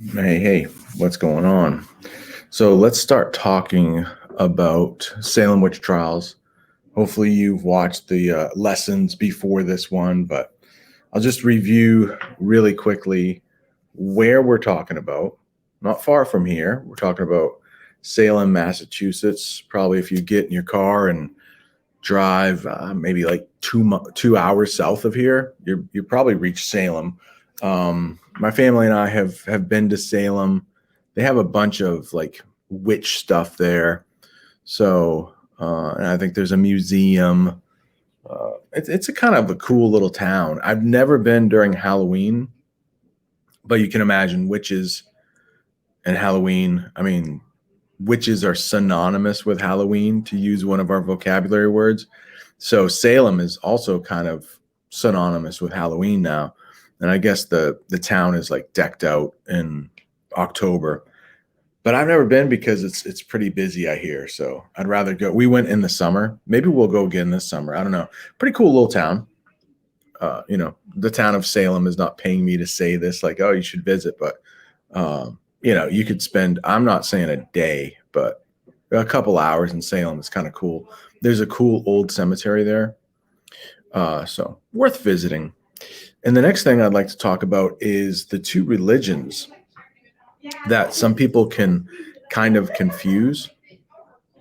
Hey, what's going on? So let's start talking about Salem witch trials. Hopefully, you've watched the lessons before this one, but I'll just review really quickly where we're talking about. Not far from here, we're talking about Salem, Massachusetts. Probably if you get in your car and drive maybe like 2 hours south of here, you probably reach Salem. My family and I have been to Salem. They have a bunch of like witch stuff there. So, and I think there's a museum. It's a kind of a cool little town. I've never been during Halloween, but you can imagine witches and Halloween. I mean, witches are synonymous with Halloween, to use one of our vocabulary words. So Salem is also kind of synonymous with Halloween now. And I guess the town is like decked out in October. But I've never been because it's pretty busy, I hear. So I'd rather go. We went in the summer. Maybe we'll go again this summer. I don't know. Pretty cool little town. The town of Salem is not paying me to say this, like, oh, you should visit, but you could spend, I'm not saying a day, but a couple hours in Salem is kind of cool. There's a cool old cemetery there. So worth visiting. And the next thing I'd like to talk about is the two religions that some people can kind of confuse.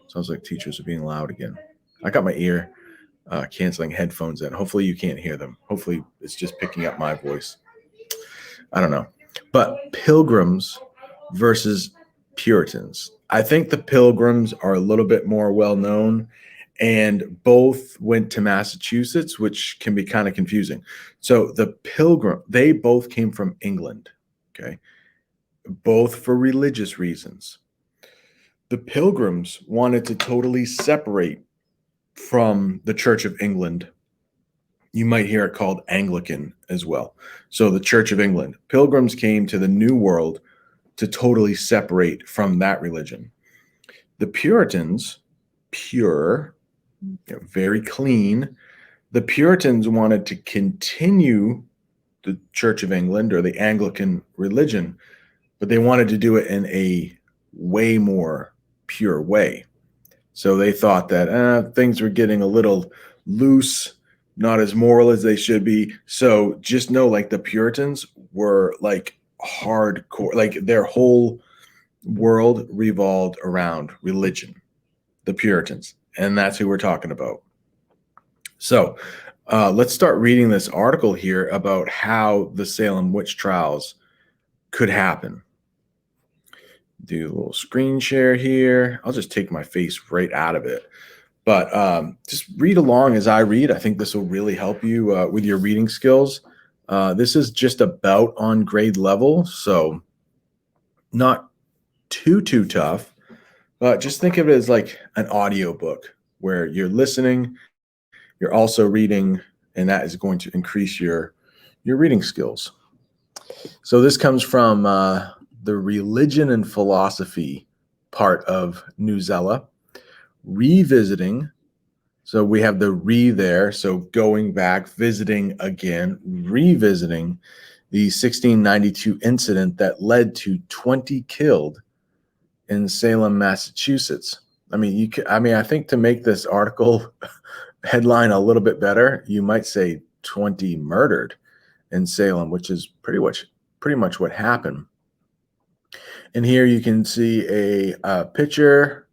Sounds like teachers are being loud again. I got my ear canceling headphones in. Hopefully you can't hear them. Hopefully it's just picking up my voice. I don't know. But pilgrims versus Puritans. I think the Pilgrims are a little bit more well known, and both went to Massachusetts, which can be kind of confusing. So they both came from England, okay? Both for religious reasons. The Pilgrims wanted to totally separate from the Church of England. You might hear it called Anglican as well. So the Church of England. Pilgrims came to the New World to totally separate from that religion. The Puritans, pure, very clean. The Puritans wanted to continue the Church of England or the Anglican religion, but they wanted to do it in a way more pure way. So they thought that things were getting a little loose, not as moral as they should be. So just know, like, the Puritans were like hardcore, like their whole world revolved around religion, the Puritans. And that's who we're talking about. So let's start reading this article here about how the Salem witch trials could happen. Do a little screen share here. I'll just take my face right out of it. But just read along as I read. I think this will really help you with your reading skills. This is just about on grade level, so not too tough. But just think of it as like an audio book where you're listening, you're also reading, and that is going to increase your reading skills. So this comes from the religion and philosophy part of Newsella. Revisiting. So we have the re there. So going back, visiting again, revisiting the 1692 incident that led to 20 killed in Salem, Massachusetts. I think to make this article headline a little bit better, you might say 20 murdered in Salem, which is pretty much what happened. And here you can see a picture,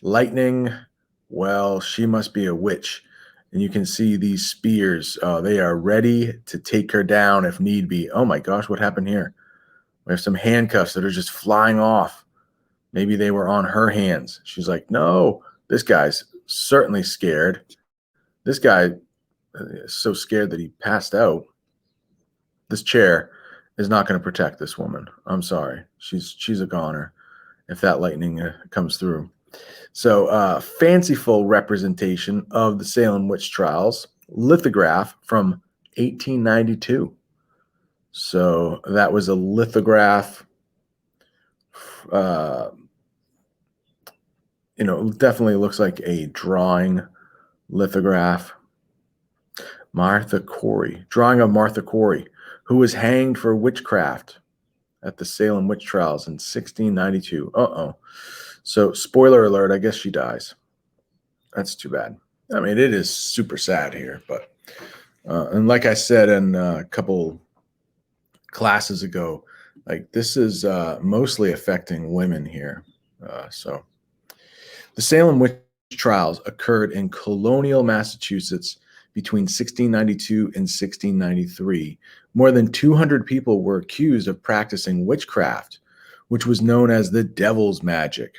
lightning. Well, she must be a witch. And you can see these spears. They are ready to take her down if need be. Oh my gosh, what happened here? We have some handcuffs that are just flying off. Maybe they were on her hands. She's like, no, this guy's certainly scared. This guy is so scared that he passed out. This chair is not going to protect this woman. I'm sorry. She's a goner if that lightning comes through. So fanciful representation of the Salem witch trials, lithograph from 1892. So that was a lithograph. It definitely looks like a drawing lithograph. Martha Corey, drawing of Martha Corey, who was hanged for witchcraft. at the Salem witch trials in 1692. Uh-oh. So, spoiler alert, I guess she dies. That's too bad. I mean, it is super sad here, but and like I said in a couple classes ago, like this is mostly affecting women here. So the Salem witch trials occurred in colonial Massachusetts between 1692 and 1693. More than 200 people were accused of practicing witchcraft, which was known as the devil's magic.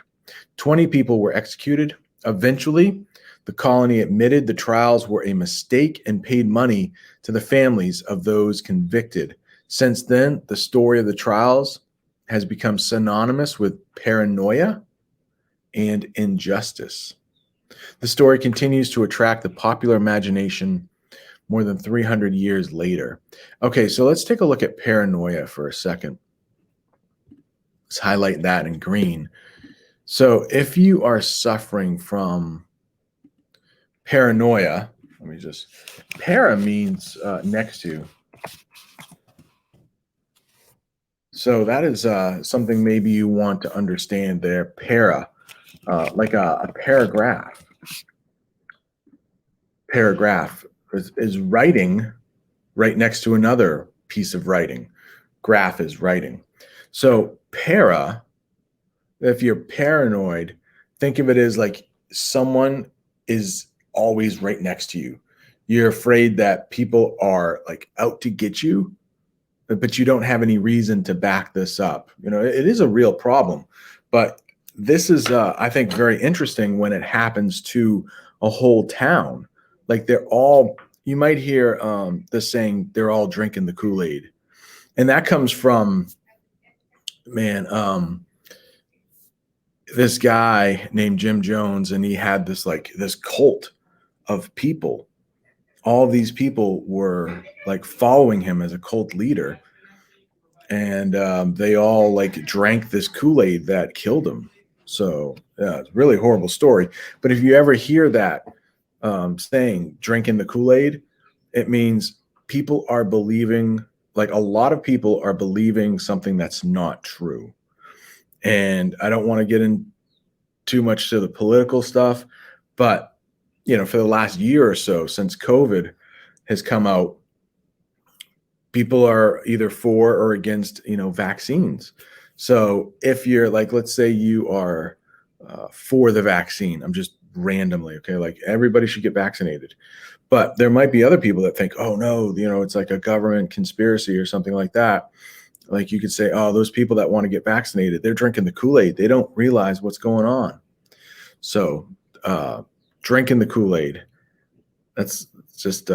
20 people were executed. Eventually, the colony admitted the trials were a mistake and paid money to the families of those convicted. Since then, the story of the trials has become synonymous with paranoia and injustice. The story continues to attract the popular imagination more than 300 years later. Okay, so let's take a look at paranoia for a second. Let's highlight that in green. So if you are suffering from paranoia, let me just, para means next to. So that is something maybe you want to understand there. Para, like a paragraph. Paragraph is writing right next to another piece of writing. Graph is writing. So para, if you're paranoid, think of it as like someone is always right next to you. You're afraid that people are like out to get you, but you don't have any reason to back this up. You know, it is a real problem, but this is, I think, very interesting when it happens to a whole town. Like they're all, you might hear the saying, they're all drinking the Kool-Aid. And that comes from, man, this guy named Jim Jones, and he had this cult of people. All these people were like following him as a cult leader, and they all like drank this Kool-Aid that killed him. So yeah, it's a really horrible story. But if you ever hear that saying, drinking the Kool-Aid, it means people are believing, like a lot of people are believing something that's not true. And I don't want to get in too much to the political stuff, but you know, for the last year or so since COVID has come out, people are either for or against, you know, vaccines. So if you're like, let's say you are for the vaccine, I'm just randomly, okay, like everybody should get vaccinated. But there might be other people that think, oh no, you know, it's like a government conspiracy or something like that. Like you could say, oh, those people that want to get vaccinated, they're drinking the Kool-Aid. They don't realize what's going on. So drinking the Kool-Aid, that's just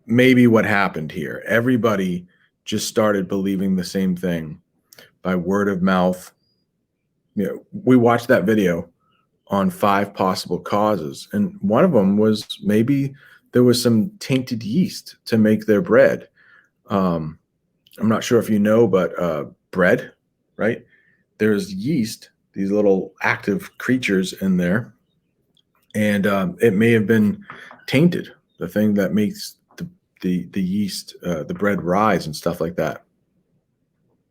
maybe what happened here. Everybody just started believing the same thing by word of mouth. You know, we watched that video on 5 possible causes, and one of them was maybe there was some tainted yeast to make their bread. I'm not sure if you know, but bread, right? There's yeast, these little active creatures in there, and it may have been tainted, the thing that makes the yeast, the bread rise and stuff like that.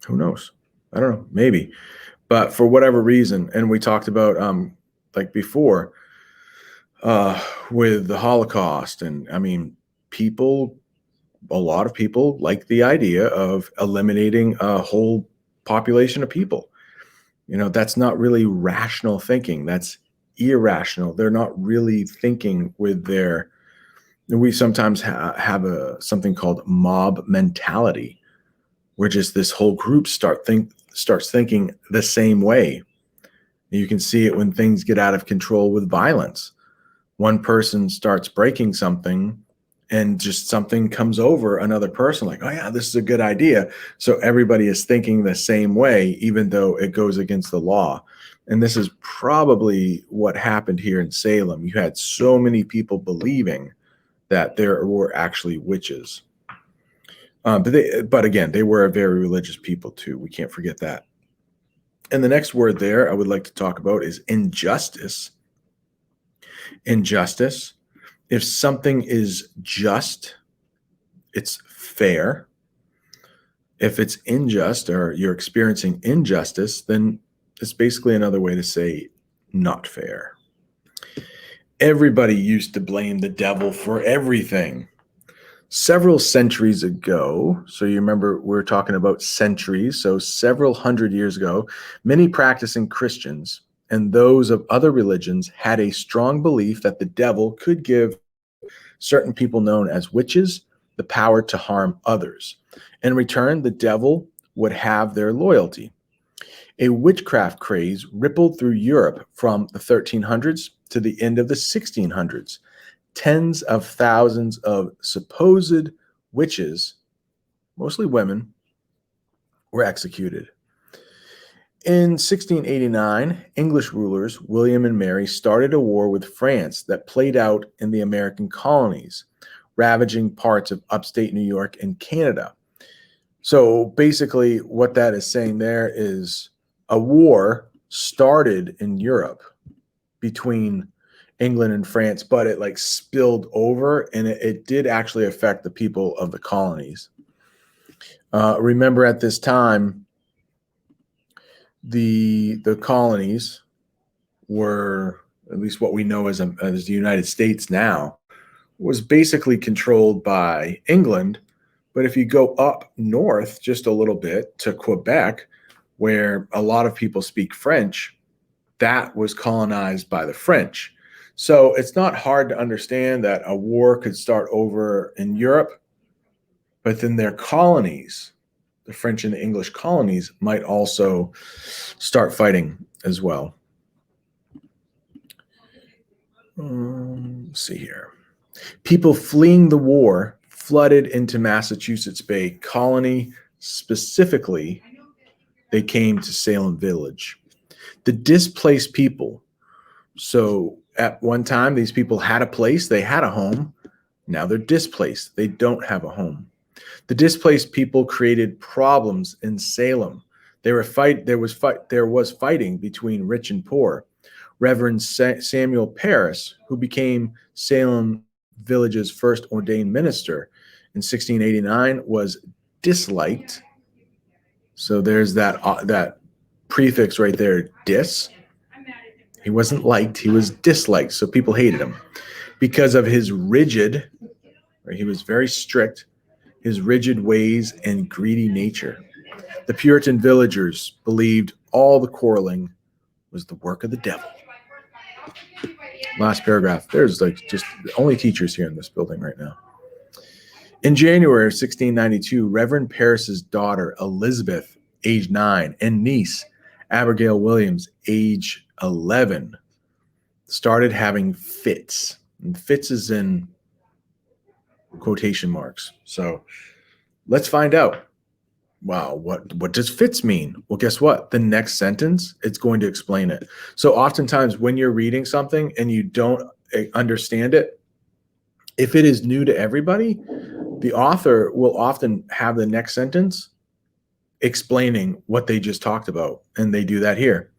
Who knows? I don't know, maybe. But for whatever reason, and we talked about like before with the Holocaust, and I mean, people, a lot of people like the idea of eliminating a whole population of people. You know, that's not really rational thinking. That's irrational. They're not really thinking with their, we sometimes have something called mob mentality, where just this whole group starts thinking the same way. You can see it when things get out of control with violence. One person starts breaking something, and just something comes over another person, like, oh yeah, this is a good idea. So everybody is thinking the same way, even though it goes against the law. And this is probably what happened here in Salem. You had so many people believing that there were actually witches. But again, they were a very religious people too. We can't forget that. And the next word there I would like to talk about is injustice. Injustice. If something is just, it's fair. If it's unjust or you're experiencing injustice, then it's basically another way to say not fair. Everybody used to blame the devil for everything. Several centuries ago, so you remember we're talking about centuries, so several hundred years ago, many practicing Christians and those of other religions had a strong belief that the devil could give certain people known as witches the power to harm others. In return, the devil would have their loyalty. A witchcraft craze rippled through Europe from the 1300s to the end of the 1600s. Tens of thousands of supposed witches, mostly women, were executed. In 1689, English rulers William and Mary started a war with France that played out in the American colonies, ravaging parts of upstate New York and Canada. So basically, what that is saying there is a war started in Europe between England and France, but it like spilled over, and it did actually affect the people of the colonies. Remember, at this time, the colonies were, at least what we know as the United States now, was basically controlled by England. But if you go up north just a little bit to Quebec, where a lot of people speak French, that was colonized by the French. So it's not hard to understand that a war could start over in Europe, but then their colonies, the French and the English colonies, might also start fighting as well. Let's see here. People fleeing the war flooded into Massachusetts Bay Colony. Specifically, they came to Salem Village. The displaced people. So at one time, these people had a place, they had a home. Now they're displaced. They don't have a home. The displaced people created problems in Salem. There was fighting between rich and poor. Reverend Samuel Parris, who became Salem Village's first ordained minister in 1689, was disliked. So there's that prefix right there, dis. He wasn't liked, he was disliked. So people hated him because of his rigid, or he was very strict, his rigid ways and greedy nature. The Puritan villagers believed all the quarreling was the work of the devil. Last paragraph. There's like just only teachers here in this building right now. In January of 1692, Reverend Parris's daughter, Elizabeth, age 9, and niece, Abigail Williams, age 11, started having fits. And fits is in quotation marks. So let's find out. Wow, what does fits mean? Well, guess what? The next sentence, it's going to explain it. So oftentimes when you're reading something and you don't understand it, if it is new to everybody, the author will often have the next sentence explaining what they just talked about. And they do that here.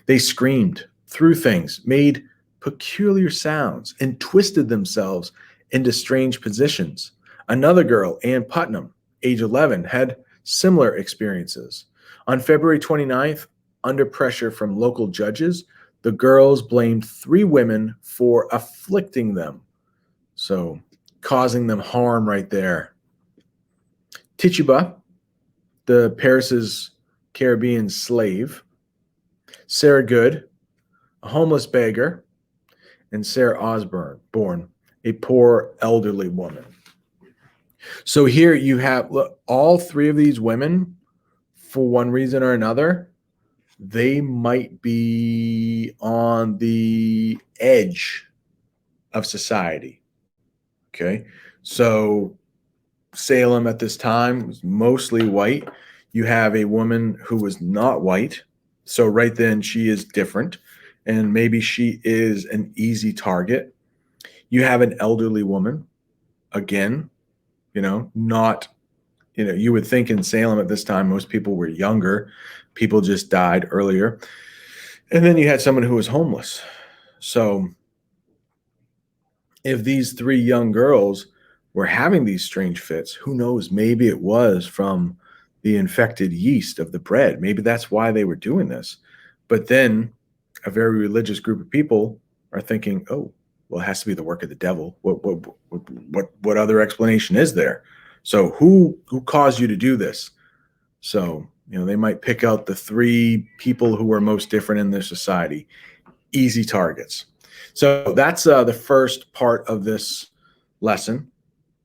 They screamed, threw things, made peculiar sounds, and twisted themselves into strange positions. Another girl, Ann Putnam, age 11, had similar experiences. On February 29th, under pressure from local judges, the girls blamed 3 women for afflicting them. So causing them harm right there. Tituba, the Paris's Caribbean slave, Sarah Good, a homeless beggar, and Sarah Osborne, a poor elderly woman. So here you have, look, all 3 of these women, for one reason or another, they might be on the edge of society. Okay, so Salem at this time was mostly white. You have a woman who was not white. So right then she is different, and maybe she is an easy target. You have an elderly woman, again, not, you would think in Salem at this time, most people were younger. People just died earlier. And then you had someone who was homeless. So if these 3 young girls were having these strange fits, who knows, maybe it was from the infected yeast of the bread. Maybe that's why they were doing this. But then a very religious group of people are thinking, oh, well, it has to be the work of the devil. What other explanation is there? So who caused you to do this? So, they might pick out the 3 people who are most different in their society, easy targets. So that's the first part of this lesson.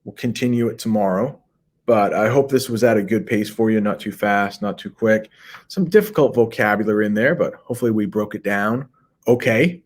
We'll continue it tomorrow, but I hope this was at a good pace for you, not too fast, not too quick. Some difficult vocabulary in there, but hopefully we broke it down okay.